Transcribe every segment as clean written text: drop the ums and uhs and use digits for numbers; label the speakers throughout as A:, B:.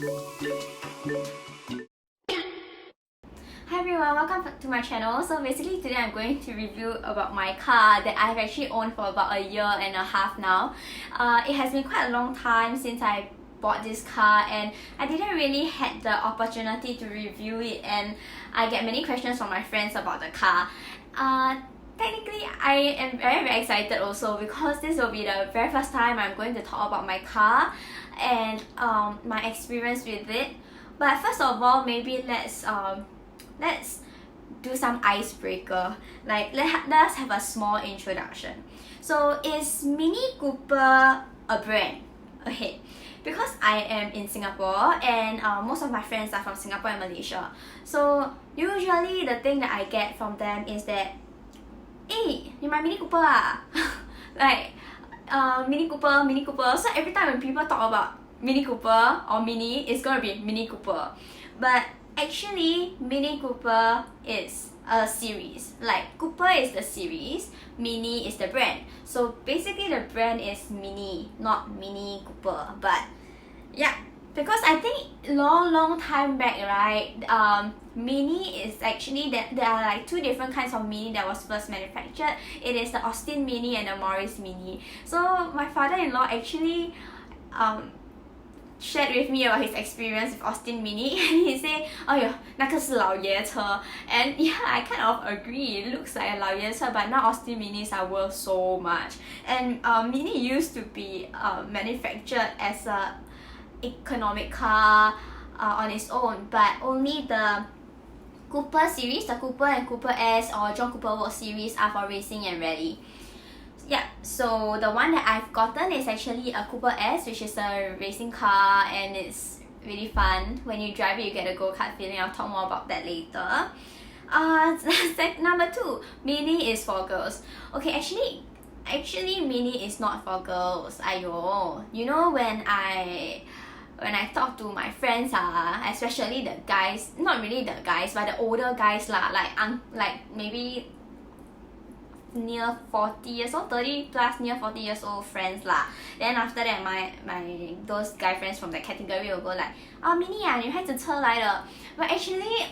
A: Hi everyone, welcome to my channel. So basically today I'm going to review about my car that I've actually owned for about a year and a half now. It has been quite a long time since I bought this car and I didn't really had the opportunity to review it, and I get many questions from my friends about the car. Technically I am very excited also because this will be the very first time I'm going to talk about my car and my experience with it. But first of all, maybe let's do some icebreaker. Let us have a small introduction. So is Mini Cooper a brand? Okay, because I am in Singapore and most of my friends are from Singapore and Malaysia. So usually the thing that I get from them is that, hey, 你买 Mini Cooper 啊? like Mini Cooper. So every time when people talk about Mini Cooper or Mini, it's gonna be Mini Cooper. But actually, Mini Cooper is a series. Like Cooper is the series, Mini is the brand. So basically the brand is Mini, not Mini Cooper. But yeah, because I think long time back, right, Mini is actually that there are like two different kinds of Mini that was first manufactured. It is the Austin Mini and the Morris Mini. So my father-in-law actually shared with me about his experience with Austin Mini, and he said, 哎呦，那个是老爷车. And yeah, I kind of agree. It looks like a 老爷车, but now Austin Minis are worth so much. And Mini used to be manufactured as a economic car on its own, but only the Cooper series, the Cooper and Cooper S or John Cooper World series are for racing and rally. Yeah, so the one that I've gotten is actually a Cooper S, which is a racing car, and it's really fun. When you drive it, you get a go-kart feeling. I'll talk more about that later. Number 2, Mini is for girls. Okay, actually Mini is not for girls. Aiyo, you know, when I talk to my friends, especially the guys, not really the guys, but the older guys lah, like maybe near 40 years old, 30 plus, near 40 years old friends lah. Then after that, my those guy friends from that category will go like, Mini 啊，女孩子车来的. But actually,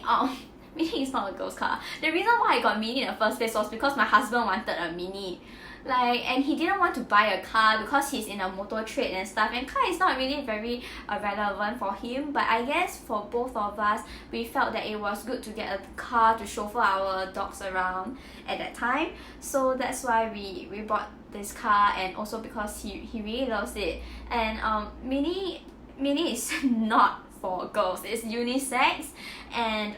A: Mini is not a girl's car. The reason why I got Mini in the first place was because my husband wanted a Mini. And he didn't want to buy a car because he's in a motor trade and stuff, and car is not really very relevant for him. But I guess for both of us, we felt that it was good to get a car to chauffeur our dogs around at that time. So that's why we bought this car, and also because he really loves it. And Mini is not for girls, it's unisex. And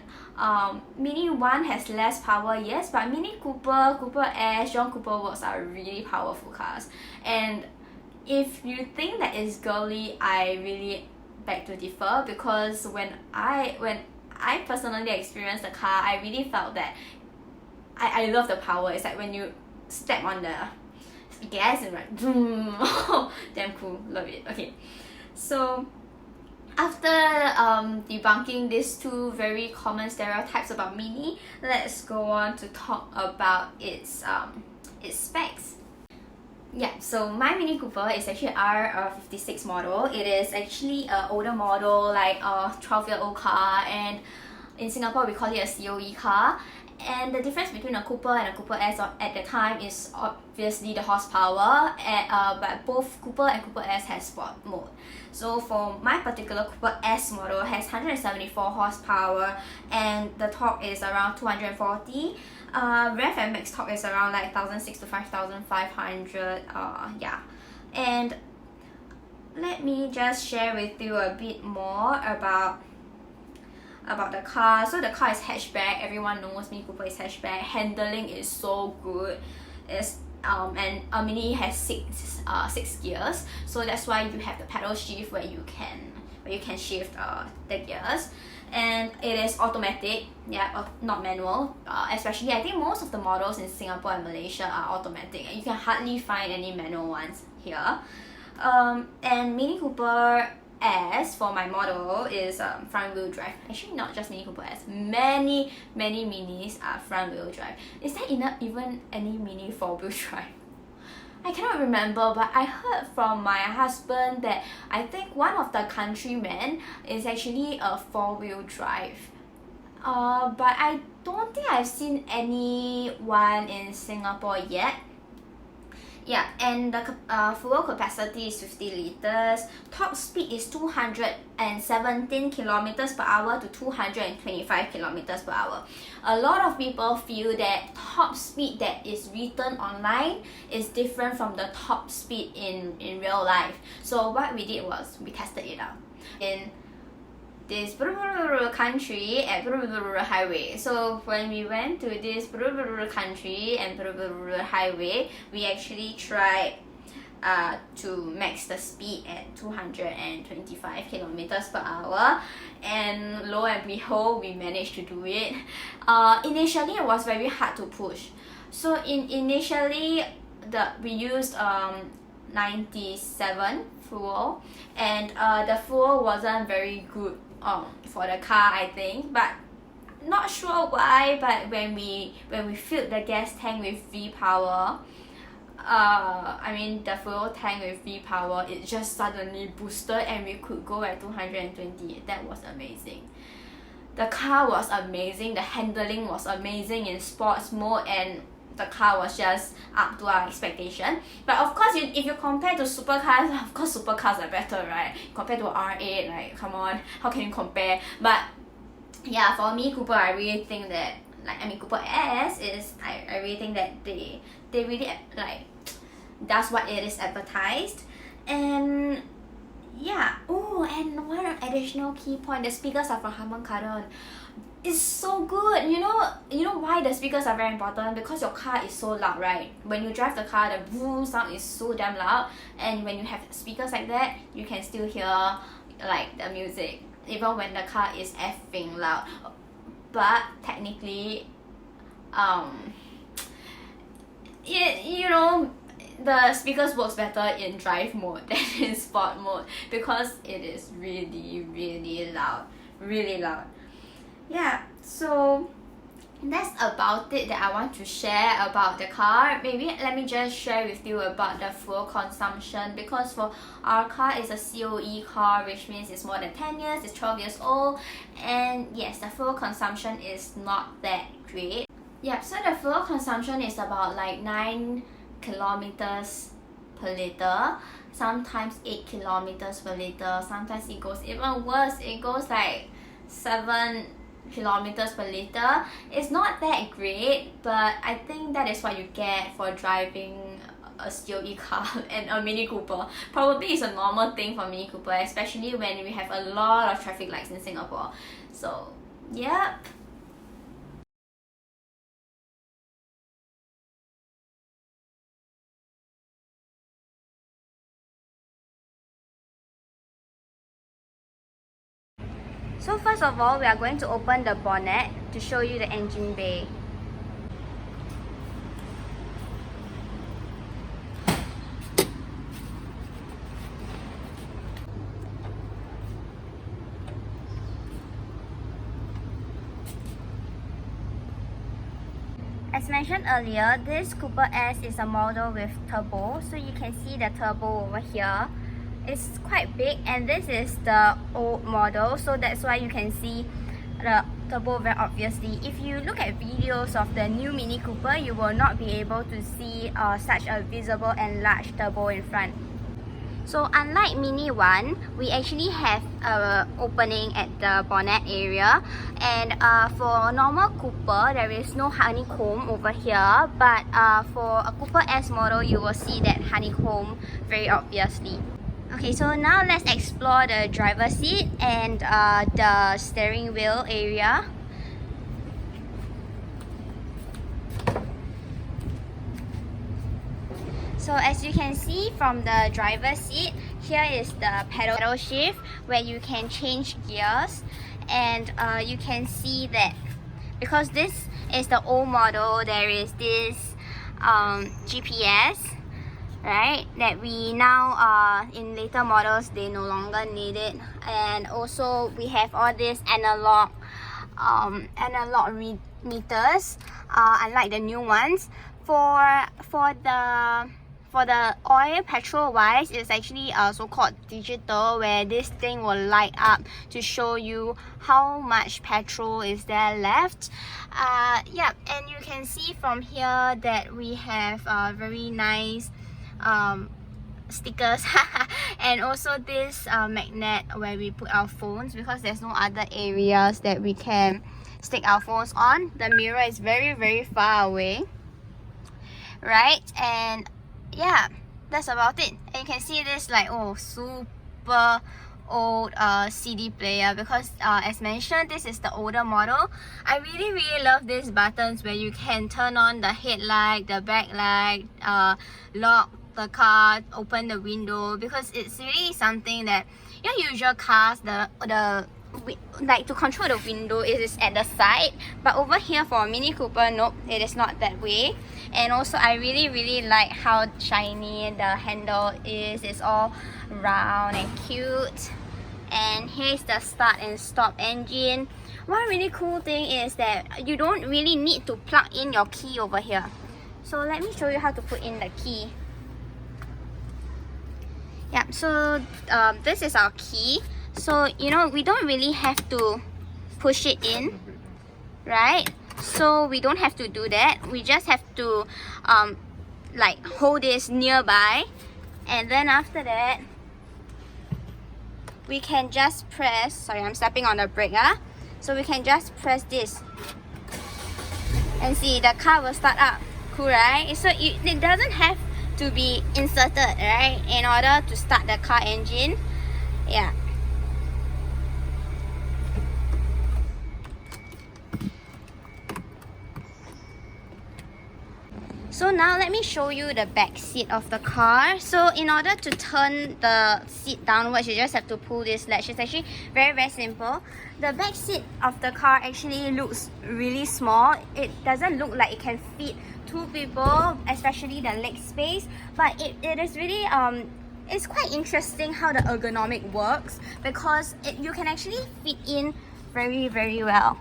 A: Mini 1 has less power, yes, but Mini Cooper, Cooper S, John Cooper Works are really powerful cars. And if you think that it's girly, I really beg to differ, because when I personally experienced the car, I really felt that I love the power. It's like when you step on the gas and like boom, damn cool, love it. Okay, so after debunking these two very common stereotypes about Mini, let's go on to talk about its specs. Yeah, so my Mini Cooper is actually R56 model. It is actually an older model, like a 12-year-old car, and in Singapore we call it a COE car. And the difference between a Cooper and a Cooper S at the time is obviously the horsepower, but both Cooper and Cooper S has sport mode. So for my particular Cooper S model, it has 174 horsepower and the torque is around 240. Rev and max torque is around like 1,600 to 5,500. Yeah. And let me just share with you a bit more about the car. So the car is hatchback. Everyone knows Mini Cooper is hatchback. Handling is so good. And a Mini has six gears, so that's why you have the pedal shift where you can shift the gears. And it is automatic, yeah, not manual. Especially I think most of the models in Singapore and Malaysia are automatic, and you can hardly find any manual ones here. And Mini Cooper S for my model is front wheel drive. Actually, not just Mini Cooper S, many Minis are front wheel drive. Is there even any Mini 4-wheel drive? I cannot remember, but I heard from my husband that I think one of the countrymen is actually a 4-wheel drive. But I don't think I've seen anyone in Singapore yet. Yeah, and the fuel capacity is 50 liters. Top speed is 217 kilometers per hour to 225 kilometers per hour. A lot of people feel that top speed that is written online is different from the top speed in real life. So what we did was we tested it out in this country at highway. So when we went to this country and highway, we actually tried to max the speed at 225 kilometers per hour, and lo and behold, we managed to do it. Initially it was very hard to push. So initially we used 97 fuel, and the fuel wasn't very good for the car, I think, but not sure why. But when we filled the gas tank with V-Power, the fuel tank with V-Power, it just suddenly boosted and we could go at 220. That was amazing. The car was amazing, the handling was amazing in sports mode, and the car was just up to our expectation. But of course, if you compare to supercars, of course supercars are better, right? Compared to R8, like, come on, how can you compare? But yeah, for me, Cooper, I really think that, Cooper S is, I really think that they really does what it is advertised. And yeah, and one additional key point, the speakers are from Harman Kardon. It's so good. You know why the speakers are very important? Because your car is so loud, right? When you drive the car, the boom sound is so damn loud, and when you have speakers like that, you can still hear the music even when the car is effing loud. But technically, the speakers works better in drive mode than in sport mode, because it is really, really loud, really loud. Yeah, so that's about it that I want to share about the car. Maybe let me just share with you about the fuel consumption, because for our car is a COE car, which means it's more than 10 years, it's 12 years old, and yes, the fuel consumption is not that great. Yeah, so the fuel consumption is about 9 kilometers per liter, sometimes 8 kilometers per liter, sometimes it goes even worse, it goes 7 kilometers per liter. It's not that great, but I think that is what you get for driving a COE car and a Mini Cooper. Probably it's a normal thing for Mini Cooper, especially when we have a lot of traffic lights in Singapore. So yep. So first of all, we are going to open the bonnet to show you the engine bay. As mentioned earlier, this Cooper S is a model with turbo, so you can see the turbo over here. It's quite big, and this is the old model, so that's why you can see the turbo very obviously. If you look at videos of the new Mini Cooper, you will not be able to see such a visible and large turbo in front. So unlike Mini 1, we actually have an opening at the bonnet area, and for normal Cooper, there is no honeycomb over here, but for a Cooper S model, you will see that honeycomb very obviously. Okay, so now let's explore the driver's seat and the steering wheel area. So as you can see from the driver's seat, here is the pedal shift where you can change gears, and you can see that because this is the old model, there is this GPS, right, that we now in later models they no longer need it, and also we have all these analog meters, unlike the new ones. For for the oil petrol wise, it's actually so-called digital, where this thing will light up to show you how much petrol is there left. Yeah, and you can see from here that we have very nice stickers and also this magnet where we put our phones, because there's no other areas that we can stick our phones on. The mirror is very far away, right? And yeah, that's about it. And you can see this like, oh, super old CD player, because as mentioned, this is the older model. I really love these buttons where you can turn on the headlight, the backlight, lock the car, open the window, because it's really something that your usual cars, like to control the window, it is at the side, but over here for Mini Cooper, nope, it is not that way. And also I really like how shiny the handle is. It's all round and cute. And here's the start and stop engine. One really cool thing is that you don't really need to plug in your key over here. So let me show you how to put in the key. Yeah, so this is our key. So you know, we don't really have to push it in, right? So we don't have to do that. We just have to like hold this nearby, and then after that we can just press, sorry, I'm stepping on the brake, so we can just press this and see the car will start up. Cool, right? So it doesn't have to be inserted, right, in order to start the car engine. Yeah. So now let me show you the back seat of the car. So in order to turn the seat downwards, you just have to pull this latch. It's actually very simple. The back seat of the car actually looks really small. It doesn't look like it can fit two people, especially the leg space, but it is really it's quite interesting how the ergonomic works, because you can actually fit in very well.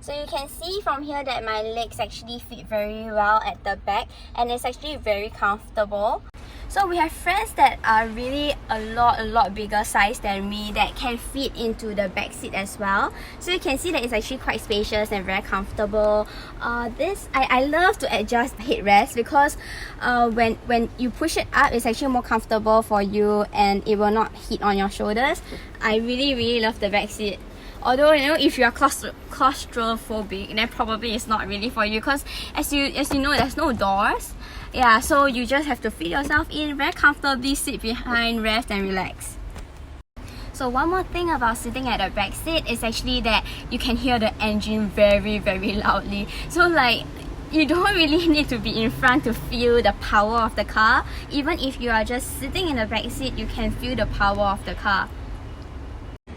A: So you can see from here that my legs actually fit very well at the back, and it's actually very comfortable. So we have friends that are really a lot bigger size than me that can fit into the back seat as well. So you can see that it's actually quite spacious and very comfortable. I love to adjust the headrest, because when you push it up, it's actually more comfortable for you and it will not hit on your shoulders. I really love the back seat. Although, you know, if you are claustrophobic, then probably it's not really for you, because as you know, there's no doors. Yeah, so you just have to fit yourself in very comfortably, sit behind, rest and relax. So one more thing about sitting at the back seat is actually that you can hear the engine very loudly. So like, you don't really need to be in front to feel the power of the car. Even if you are just sitting in the back seat, you can feel the power of the car.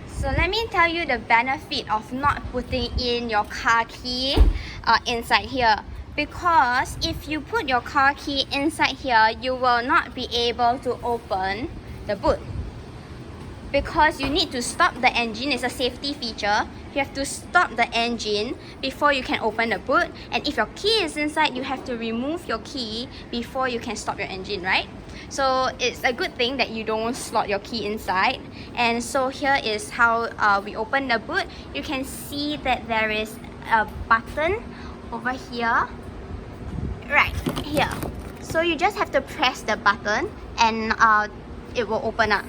A: So let me tell you the benefit of not putting in your car key inside here. Because if you put your car key inside here, you will not be able to open the boot. Because you need to stop the engine. It's a safety feature. You have to stop the engine before you can open the boot. And if your key is inside, you have to remove your key before you can stop your engine, right? So it's a good thing that you don't slot your key inside. And so here is how we open the boot. You can see that there is a button over here, right here. So you just have to press the button and it will open up.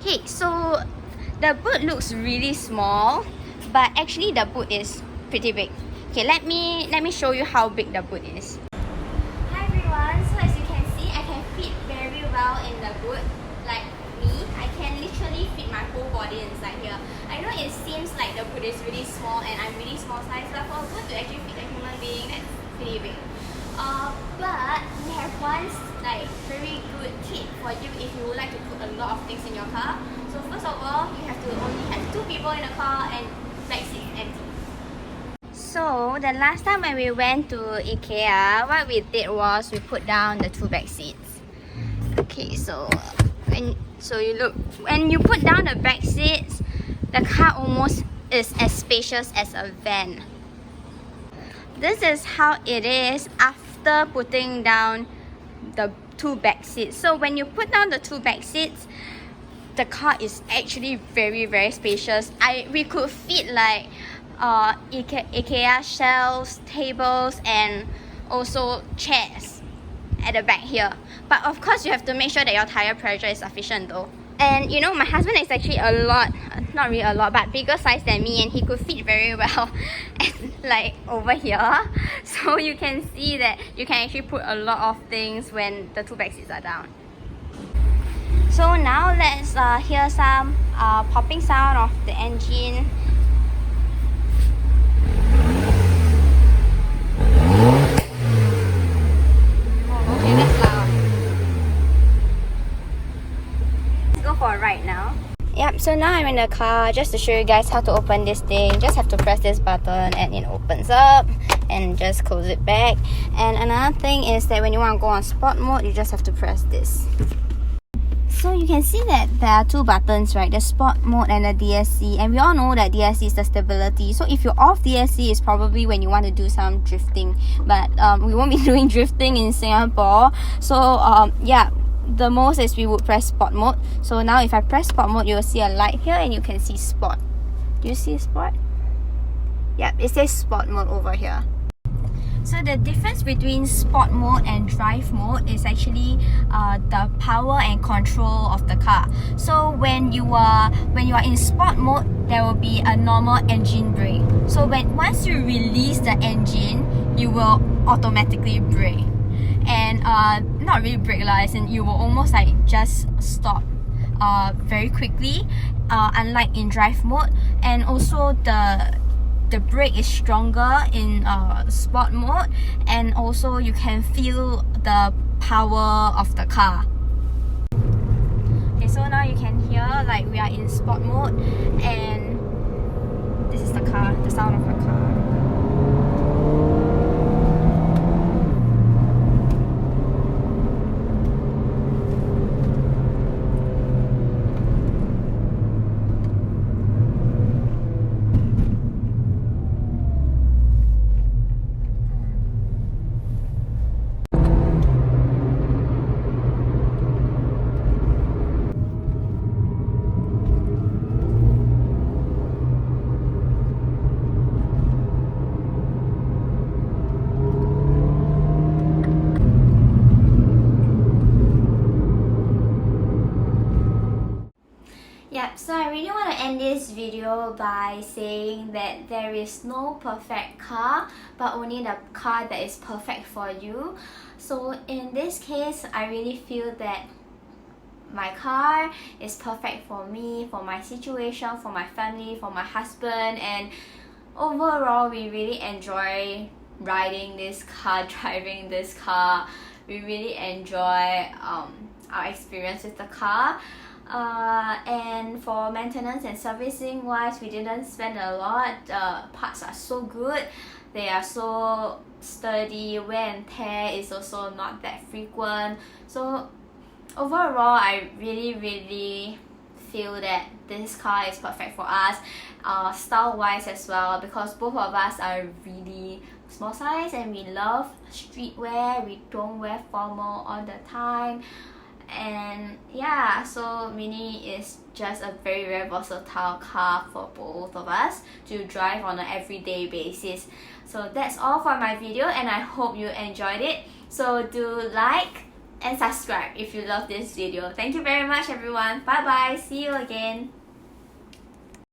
A: Okay, so the boot looks really small, but actually the boot is pretty big. Okay, let me show you how big the boot is. Hi everyone, so as you can see, I can fit very well in the boot. Like me, I can literally fit my whole body inside here. I know it seems like the boot is really small and I'm really small size, but for a boot to actually fit a human being, that's pretty big. But we have one like very good tip for you if you would like to put a lot of things in your car. So first of all, you have to only have 2 people in the car and back seat empty. So the last time when we went to IKEA, what we did was we put down the 2 back seats. Okay, so when you put down the back seats, the car almost is as spacious as a van. This is how it is after putting down the two back seats. So when you put down the two back seats, the car is actually very spacious. We could fit like IKEA shelves, tables, and also chairs at the back here. But of course you have to make sure that your tire pressure is sufficient though. And you know, my husband is actually a lot, not really a lot, but bigger size than me, and he could fit very well like over here. So you can see that you can actually put a lot of things when the two back seats are down. So now let's hear some popping sound of the engine. Oh, okay, that's loud. Let's go for a ride now. Yep, so now I'm in the car. Just to show you guys how to open this thing, just have to press this button and it opens up and just close it back. And another thing is that when you want to go on sport mode, you just have to press this. So you can see that there are two buttons, right? The sport mode and the DSC, and we all know that DSC is the stability. So if you're off DSC, it's probably when you want to do some drifting, but we won't be doing drifting in Singapore. So yeah, the most is we would press sport mode. So now if I press sport mode, you'll see a light here and you can see sport. Do you see sport? Yeah, it says sport mode over here. So the difference between sport mode and drive mode is actually the power and control of the car. So when you are in sport mode, there will be a normal engine brake. So once you release the engine, you will automatically brake. And not really brake lah, as in you will almost like just stop very quickly, unlike in drive mode. And also the brake is stronger in sport mode, and also you can feel the power of the car. Okay, so now you can hear like we are in sport mode, and this is the car, the sound of the car. Yep, so I really want to end this video by saying that there is no perfect car, but only the car that is perfect for you. So in this case, I really feel that my car is perfect for me, for my situation, for my family, for my husband, and overall we really enjoy riding this car, driving this car. We really enjoy our experience with the car. And for maintenance and servicing wise, we didn't spend a lot. Parts are so good, they are so sturdy, wear and tear is also not that frequent. So overall, I really feel that this car is perfect for us, style wise as well, because both of us are really small size and we love streetwear. We don't wear formal all the time. And yeah, so Mini is just a very versatile car for both of us to drive on an everyday basis. So that's all for my video, and I hope you enjoyed it. So do like and subscribe if you love this video. Thank you very much everyone. Bye bye. See you again.